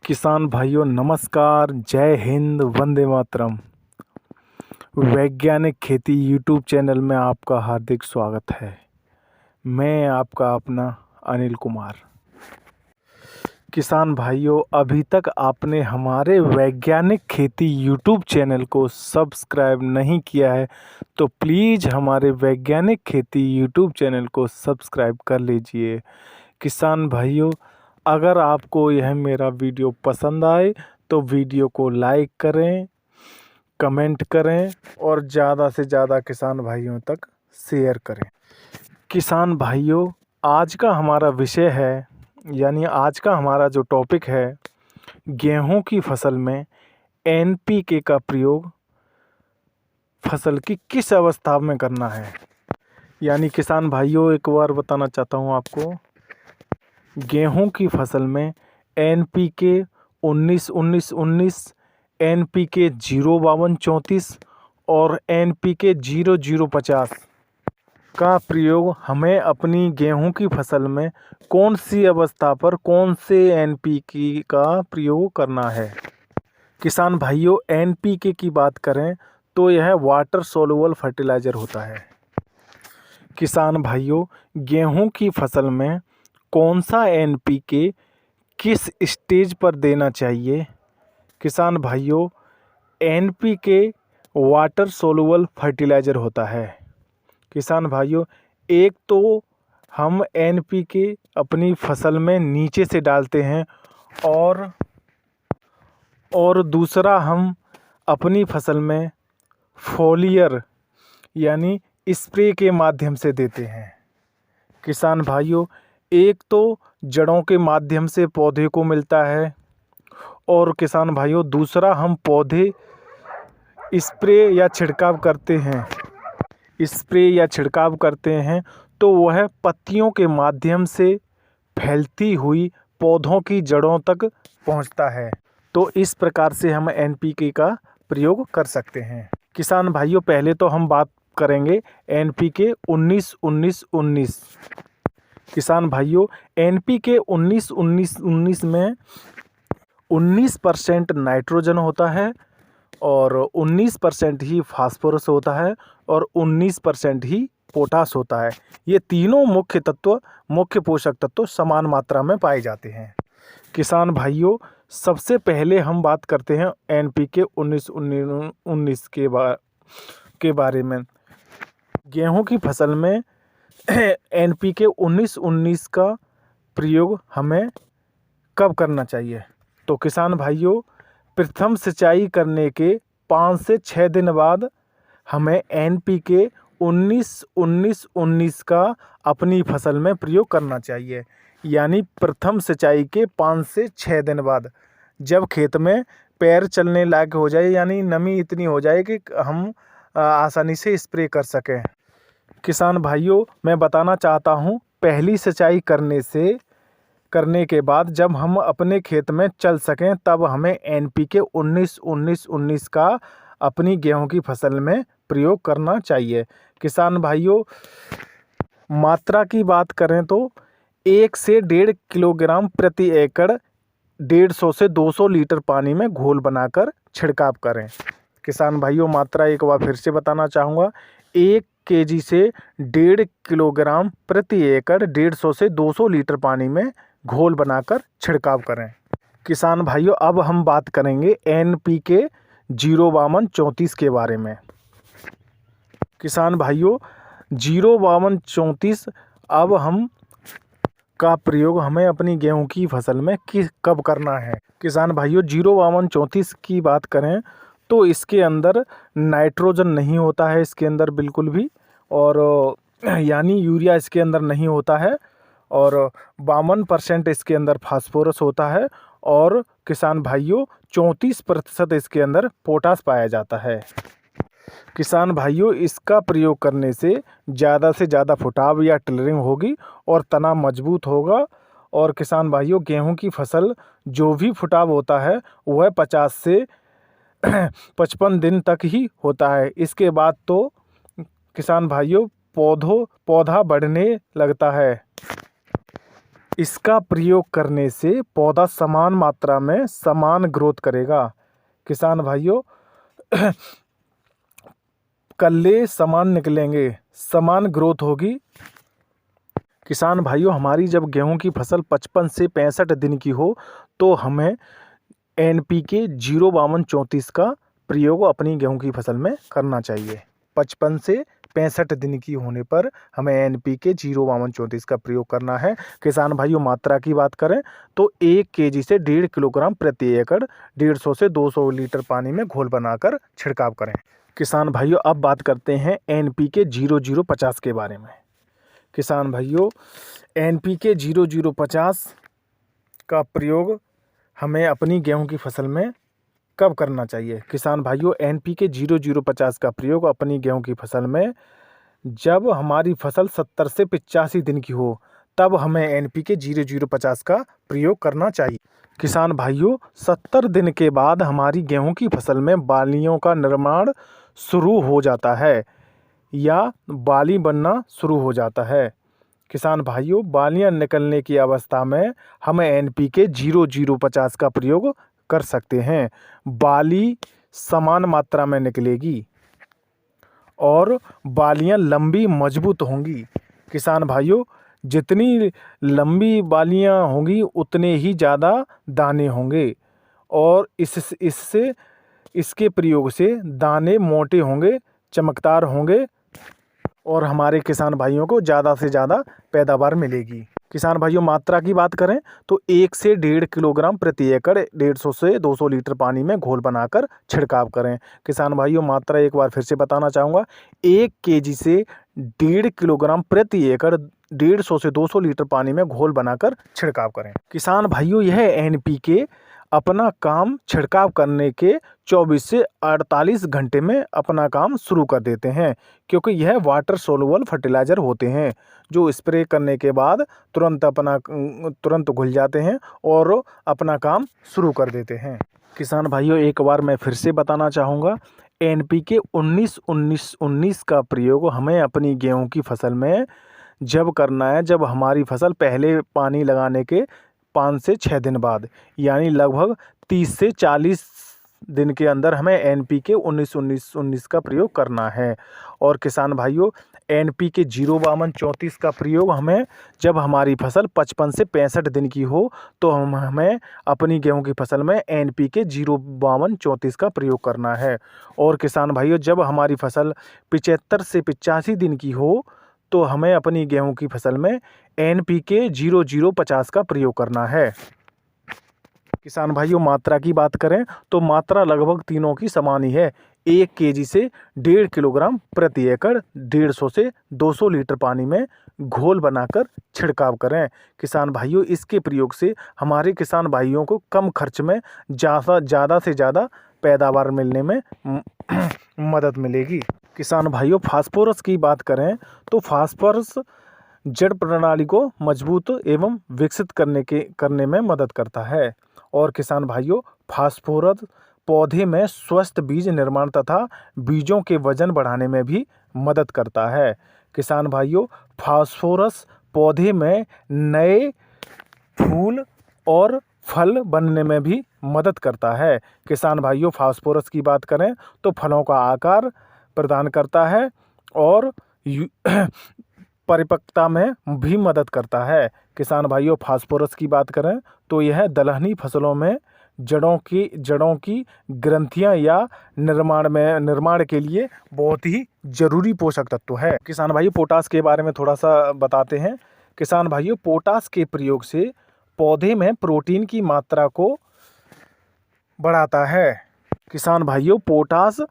किसान भाइयों नमस्कार, जय हिंद, वंदे मातरम। वैज्ञानिक खेती यूट्यूब चैनल में आपका हार्दिक स्वागत है। मैं आपका अपना अनिल कुमार। किसान भाइयों, अभी तक आपने हमारे वैज्ञानिक खेती यूट्यूब चैनल को सब्सक्राइब नहीं किया है तो प्लीज़ हमारे वैज्ञानिक खेती यूट्यूब चैनल को सब्सक्राइब कर लीजिए। किसान भाइयों, अगर आपको यह मेरा वीडियो पसंद आए तो वीडियो को लाइक करें, कमेंट करें और ज़्यादा से ज़्यादा किसान भाइयों तक शेयर करें। किसान भाइयों, आज का हमारा विषय है, यानी आज का हमारा जो टॉपिक है, गेहूं की फसल में एनपीके का प्रयोग फसल की किस अवस्था में करना है। यानी किसान भाइयों, एक बार बताना चाहता हूं आपको, गेहूं की फसल में एनपीके 19-19-19, एनपीके 0-52-34 और एनपीके 0-0-50 का प्रयोग हमें अपनी गेहूं की फसल में कौन सी अवस्था पर कौन से एनपीके का प्रयोग करना है। किसान भाइयों, एनपीके की बात करें तो यह वाटर सोल्यूबल फर्टिलाइज़र होता है। किसान भाइयों, गेहूं की फसल में कौन सा एनपीके किस स्टेज पर देना चाहिए। किसान भाइयों, एनपीके वाटर सोल्यूबल फर्टिलाइज़र होता है। किसान भाइयों, एक तो हम एनपीके अपनी फसल में नीचे से डालते हैं और दूसरा हम अपनी फसल में फोलियर यानी स्प्रे के माध्यम से देते हैं। किसान भाइयों, एक तो जड़ों के माध्यम से पौधे को मिलता है और किसान भाइयों दूसरा हम पौधे स्प्रे या छिड़काव करते हैं तो वह पत्तियों के माध्यम से फैलती हुई पौधों की जड़ों तक पहुंचता है। तो इस प्रकार से हम एनपीके का प्रयोग कर सकते हैं। किसान भाइयों, पहले तो हम बात करेंगे एनपीके 19-19-19। किसान भाइयों, एनपीके 19-19-19 में 19% नाइट्रोजन होता है और 19% ही फास्फोरस होता है और 19% ही पोटास होता है। ये तीनों मुख्य पोषक तत्व समान मात्रा में पाए जाते हैं। किसान भाइयों, सबसे पहले हम बात करते हैं एनपीके 19-19 के बारे में। गेहूं की फसल में एनपीके 19-19 का प्रयोग हमें कब करना चाहिए। तो किसान भाइयों, प्रथम सिंचाई करने के 5 से 6 दिन बाद हमें एनपीके 19-19-19 का अपनी फसल में प्रयोग करना चाहिए। यानी प्रथम सिंचाई के 5 से 6 दिन बाद, जब खेत में पैर चलने लायक हो जाए, यानी नमी इतनी हो जाए कि हम आसानी से स्प्रे कर सकें। किसान भाइयों, मैं बताना चाहता हूँ, पहली सिंचाई करने के बाद जब हम अपने खेत में चल सकें तब हमें एनपीके 19-19-19 का अपनी गेहूं की फसल में प्रयोग करना चाहिए। किसान भाइयों, मात्रा की बात करें तो 1 से 1.5 किलोग्राम प्रति एकड़ 150 से 200 लीटर पानी में घोल बनाकर छिड़काव करें। किसान भाइयों, मात्रा एक बार फिर से बताना चाहूँगा, 1 केजी से 1.5 किलोग्राम प्रति एकड़ 150 से 200 लीटर पानी में घोल बनाकर छिड़काव करें। किसान भाइयों, अब हम बात करेंगे एनपीके 0-52-34 के बारे में। किसान भाइयों, 0-52-34 अब हम का प्रयोग हमें अपनी गेहूं की फसल में कब करना है। किसान भाइयों, 0-52-34 की बात करें तो इसके अंदर नाइट्रोजन नहीं होता है, इसके अंदर बिल्कुल भी, और यानी यूरिया इसके अंदर नहीं होता है, और 52% इसके अंदर फास्फोरस होता है, और किसान भाइयों 34% इसके अंदर पोटास पाया जाता है। किसान भाइयों, इसका प्रयोग करने से ज़्यादा फुटाव या टिलरिंग होगी और तना मजबूत होगा। और किसान भाइयों, गेहूं की फसल जो भी फुटाव होता है वह 50 से 55 दिन तक ही होता है। इसके बाद तो किसान भाइयों पौधा बढ़ने लगता है। इसका प्रयोग करने से पौधा समान मात्रा में समान ग्रोथ करेगा। किसान भाइयों, कल्ले समान निकलेंगे, समान ग्रोथ होगी। किसान भाइयों, हमारी जब गेहूं की फसल 55 से 65 दिन की हो तो हमें NPK 05234 का प्रयोग अपनी गेहूं की फसल में करना चाहिए। 55 से 65 दिन की होने पर हमें NPK 05234 का प्रयोग करना है। किसान भाइयों, मात्रा की बात करें तो 1 kg से 1.5 किलोग्राम प्रति एकड़ 150 से 200 लीटर पानी में घोल बनाकर छिड़काव करें। किसान भाइयों, अब बात करते हैं NPK 0050 के बारे में। किसान भाइयों, NPK 0050 का प्रयोग हमें अपनी गेहूं की फसल में कब करना चाहिए? किसान भाइयों, NPK 0050 का प्रयोग अपनी गेहूं की फसल में जब हमारी फसल 70 से 85 दिन की हो, तब हमें NPK 0050 का प्रयोग करना चाहिए। किसान भाइयों, 70 दिन के बाद हमारी गेहूं की फसल में बालियों का निर्माण शुरू हो जाता है या बाली बनना शुरू हो जाता है। किसान भाइयों, बालियां निकलने की अवस्था में हमें NPK 0050 का प्रयोग कर सकते हैं। बाली समान मात्रा में निकलेगी और बालियां लंबी मजबूत होंगी। किसान भाइयों, जितनी लंबी बालियां होंगी उतने ही ज़्यादा दाने होंगे और इसके प्रयोग से दाने मोटे होंगे, चमकदार होंगे और हमारे किसान भाइयों को ज़्यादा से ज़्यादा पैदावार मिलेगी। किसान भाइयों, मात्रा की बात करें तो 1 से 1.5 किलोग्राम प्रति एकड़ 150 से 200 लीटर पानी में घोल बनाकर छिड़काव करें। किसान भाइयों, मात्रा एक बार फिर से बताना चाहूँगा, 1 kg से 1.5 किलोग्राम प्रति एकड़ 150 से 200 लीटर पानी में घोल बनाकर छिड़काव करें। किसान भाइयों, यह NPK अपना काम छिड़काव करने के 24 से 48 घंटे में अपना काम शुरू कर देते हैं, क्योंकि यह वाटर सोलुबल फर्टिलाइज़र होते हैं जो स्प्रे करने के बाद तुरंत घुल जाते हैं और अपना काम शुरू कर देते हैं। किसान भाइयों, एक बार मैं फिर से बताना चाहूँगा, NPK 19-19-19 का प्रयोग हमें अपनी गेहूँ की फसल में जब करना है जब हमारी फसल पहले पानी लगाने के 5 से 6 दिन बाद, यानी लगभग 30 से 40 दिन के अंदर हमें NPK 19-19-19 का प्रयोग करना है। और किसान भाइयों, NPK 05234 का प्रयोग हमें जब हमारी फसल 55 से 65 दिन की हो तो हमें अपनी गेहूं की फसल में NPK 05234 का प्रयोग करना है। और किसान भाइयों, जब हमारी फसल 75 से 85 दिन की हो तो हमें अपनी गेहूं की फसल में NPK 0050 का प्रयोग करना है। किसान भाइयों, मात्रा की बात करें तो मात्रा लगभग तीनों की समान ही है। 1 kg से 1.5 किलोग्राम प्रति एकड़ 150 से 200 लीटर पानी में घोल बनाकर छिड़काव करें। किसान भाइयों, इसके प्रयोग से हमारे किसान भाइयों को कम खर्च में ज़्यादा से ज़्यादा पैदावार मिलने में मदद मिलेगी। किसान भाइयों, फास्फोरस की बात करें तो फास्फोरस जड़ प्रणाली को मजबूत एवं विकसित करने में मदद करता है। और किसान भाइयों, फास्फोरस पौधे में स्वस्थ बीज निर्माण तथा बीजों के वजन बढ़ाने में भी मदद करता है। किसान भाइयों, फास्फोरस पौधे में नए फूल और फल बनने में भी मदद करता है। किसान भाइयों, फास्फोरस की बात करें तो फलों का आकार प्रदान करता है और परिपक्वता में भी मदद करता है। किसान भाइयों, फास्फोरस की बात करें तो यह दलहनी फसलों में जड़ों की ग्रंथियां या निर्माण के लिए बहुत ही जरूरी पोषक तत्व है। किसान भाइयों, पोटास के बारे में थोड़ा सा बताते हैं। किसान भाइयों, पोटास के प्रयोग से पौधे में प्रोटीन की मात्रा को बढ़ाता है। किसान भाइयों, पोटास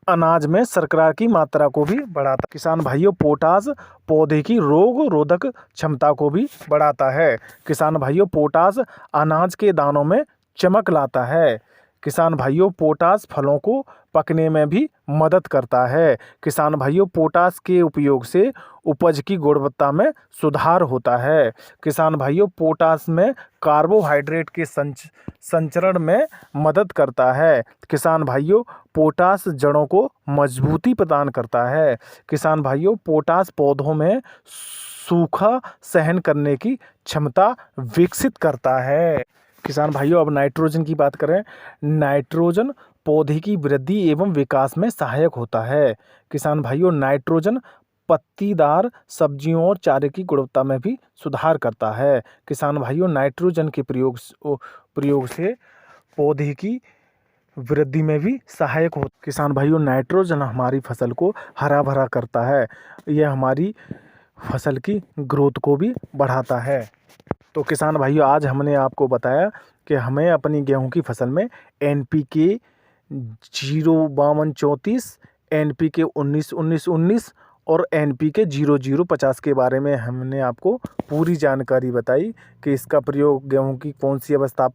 अनाज में शर्करा की मात्रा को भी बढ़ाता है। किसान भाइयों, पोटास पौधे की रोग रोधक क्षमता को भी बढ़ाता है। किसान भाइयों, पोटास अनाज के दानों में चमक लाता है। किसान भाइयों, पोटास फलों को पकने में भी मदद करता है। किसान भाइयों, पोटास के उपयोग से उपज की गुणवत्ता में सुधार होता है। किसान भाइयों, पोटास में कार्बोहाइड्रेट के संचरण में मदद करता है। किसान भाइयों, पोटास जड़ों को मजबूती प्रदान करता है। किसान भाइयों, पोटास पौधों में सूखा सहन करने की क्षमता विकसित करता है। किसान भाइयों, अब नाइट्रोजन की बात करें। नाइट्रोजन पौधे की वृद्धि एवं विकास में सहायक होता है। किसान भाइयों, नाइट्रोजन पत्तीदार सब्जियों और चारे की गुणवत्ता में भी सुधार करता है। किसान भाइयों, नाइट्रोजन के प्रयोग से पौधे की वृद्धि में भी सहायक हो। किसान भाइयों, नाइट्रोजन हमारी फसल को हरा भरा करता है। यह हमारी फसल की ग्रोथ को भी बढ़ाता है। तो किसान भाइयों, आज हमने आपको बताया कि हमें अपनी गेहूं की फसल में NPK 05234, NPK 19-19-19 और NPK 0050 के बारे में हमने आपको पूरी जानकारी बताई कि इसका प्रयोग गेहूं की कौन सी अवस्था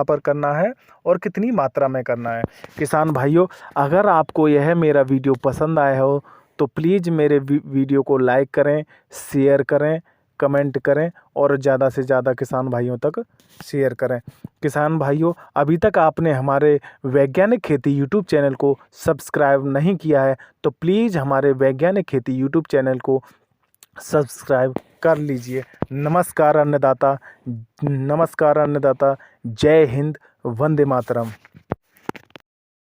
पर करना है और कितनी मात्रा में करना है। किसान भाइयों, अगर आपको यह मेरा वीडियो पसंद आया हो तो प्लीज़ मेरे वीडियो को लाइक करें, शेयर करें, कमेंट करें और ज़्यादा से ज़्यादा किसान भाइयों तक शेयर करें। किसान भाइयों, अभी तक आपने हमारे वैज्ञानिक खेती यूट्यूब चैनल को सब्सक्राइब नहीं किया है तो प्लीज़ हमारे वैज्ञानिक खेती यूट्यूब चैनल को सब्सक्राइब कर लीजिए। नमस्कार अन्नदाता, जय हिंद, वंदे मातरम।